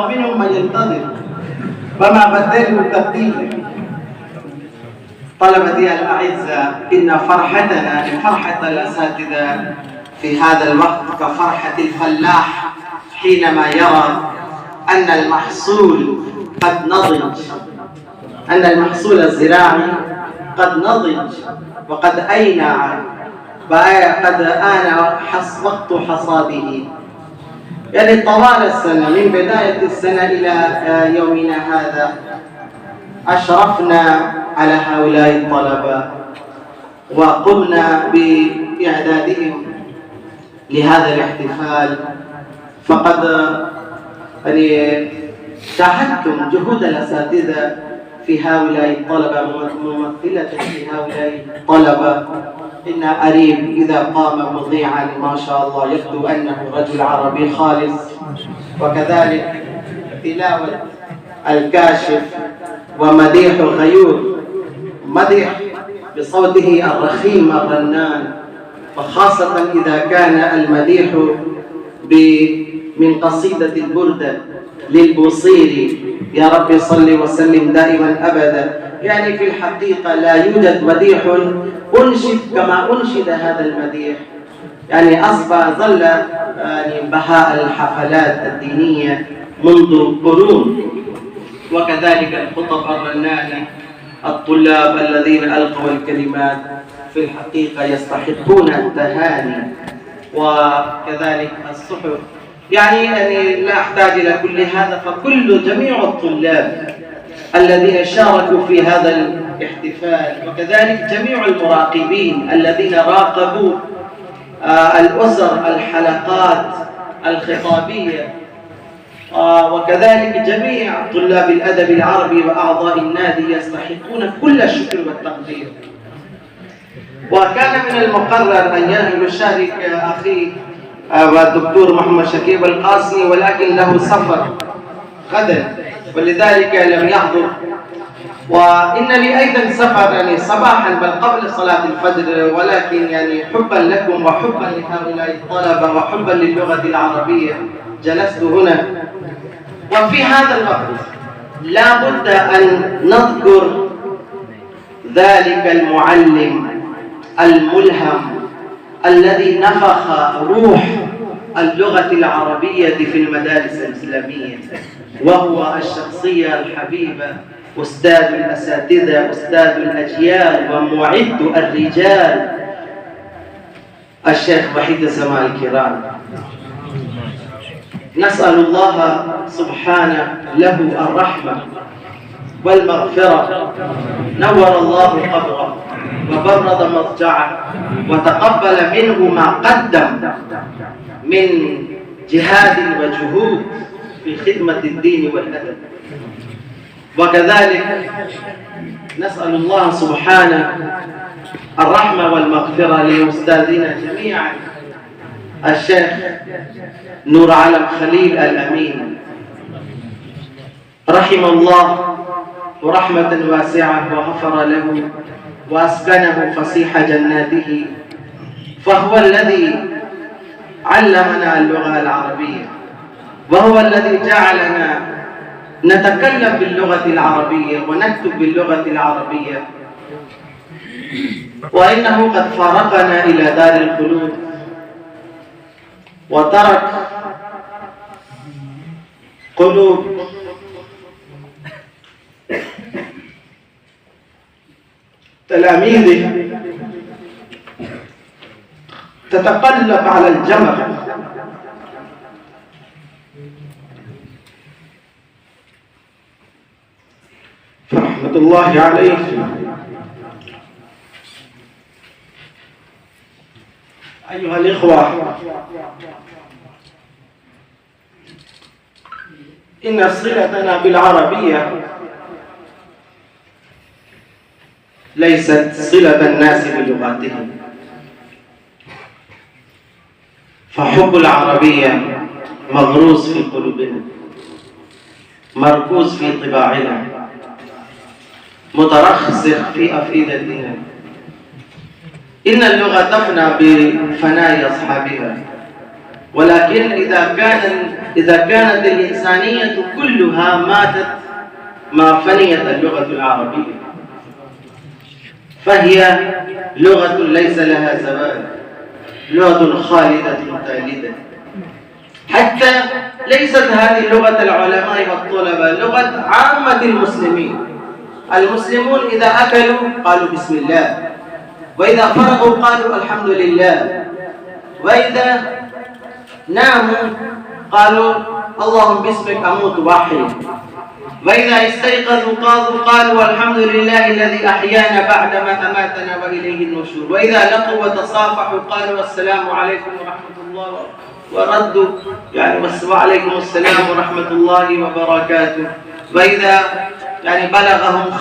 ومنهم من ينتظر وما بدلوا تبديلا. طلبتي الأعزاء، إن فرحتنا فرحة الأساتذة في هذا الوقت كفرحة الفلاح حينما يرى أن المحصول قد نضج، أن المحصول الزراعي قد نضج وقد أينع وقد آن وقت حصاده. يعني طوال السنة من بداية السنة إلى يومنا هذا أشرفنا على هؤلاء الطلبة وقمنا بإعدادهم لهذا الاحتفال، فقد شاهدتم جهود الأساتذة في هؤلاء الطلبة، ممثلة في هؤلاء الطلبة. إن أريب إذا قام مضيعا ما شاء الله يبدو أنه رجل عربي خالص، وكذلك تلاوة الكاشف ومديح الغيور، مديح بصوته الرخيم الرنان، وخاصة إذا كان المديح من قصيدة البردة للبوصيري يا رب صل وسلم دائما أبدا. يعني في الحقيقة لا يوجد مديح أنشد كما أنشد هذا المديح، يعني ظل يعني بهاء الحفلات الدينية منذ قرون. وكذلك الخطب الرنانة، الطلاب الذين ألقوا الكلمات في الحقيقة يستحقون التهاني، وكذلك الصحف. يعني لا أحتاج إلى كل هذا، فكل جميع الطلاب الذين شاركوا في هذا الاحتفال، وكذلك جميع المراقبين الذين راقبوا الأسر الحلقات الخطابية، وكذلك جميع طلاب الأدب العربي وأعضاء النادي يستحقون كل الشكر والتقدير. وكان من المقرر أن يشارك أخي والدكتور محمد شكيب القاسمي، ولكن له سفر غدا ولذلك لم يحضر. وإن لي أيضا سفر يعني صباحا بل قبل صلاة الفجر، ولكن يعني حبا لكم وحبا لهؤلاء الطلبة وحبا للغة العربية جلست هنا. وفي هذا الوقت لا بد أن نذكر ذلك المعلم الملهم الذي نفخ روح اللغة العربية في المدارس الإسلامية، وهو الشخصية الحبيبة، أستاذ الأساتذة، أستاذ الأجيال، ومعد الرجال، الشيخ وحيد الزمان الكرام. نسأل الله سبحانه له الرحمة والمغفرة، نور الله قبره وبرد مضجعه وتقبل منه ما قدم من جهاد وجهود في خدمة الدين والأدب. وكذلك نسأل الله سبحانه الرحمة والمغفرة لأستاذنا جميعا، الشيخ نور علم خليل الأمين رحمه الله ورحمة واسعة وغفر له وأسكنه فسيح جناته، فهو الذي علمنا اللغة العربية، وهو الذي جعلنا نتكلم باللغة العربية ونكتب باللغة العربية. وإنه قد فارقنا إلى دار الخلود وترك قلوب تلاميذه تتقلب على الجمر، فرحمة الله عليه. أيها الإخوة، إن صلتنا بالعربية ليست صلة الناس بلغاتهم، فحب العربية مغروس في قلوبنا، مركوز في طباعنا، مترسخ في أفئدتنا. إن اللغة تفنى بفناء أصحابها، ولكن إذا كان إذا كانت الإنسانية كلها ماتت ما فنيت اللغة العربية، فهي لغة ليس لها زوال، لغة خالدة تالدة. حتى ليست هذه لغة العلماء والطلبة، لغة عامة المسلمين. المسلمون إذا أكلوا قالوا بسم الله، وإذا فرغوا قالوا الحمد لله، وإذا ناموا قالوا اللهم باسمك أموت وأحيا، وإذا استيقظوا قالوا الحمد لله الذي أحيانا بعدما أماتنا وإليه النشور، وإذا لقوا وتصافحوا قالوا السلام عليكم ورحمة الله، وردوا وعليكم السلام ورحمة الله وبركاته. وإذا بلغهم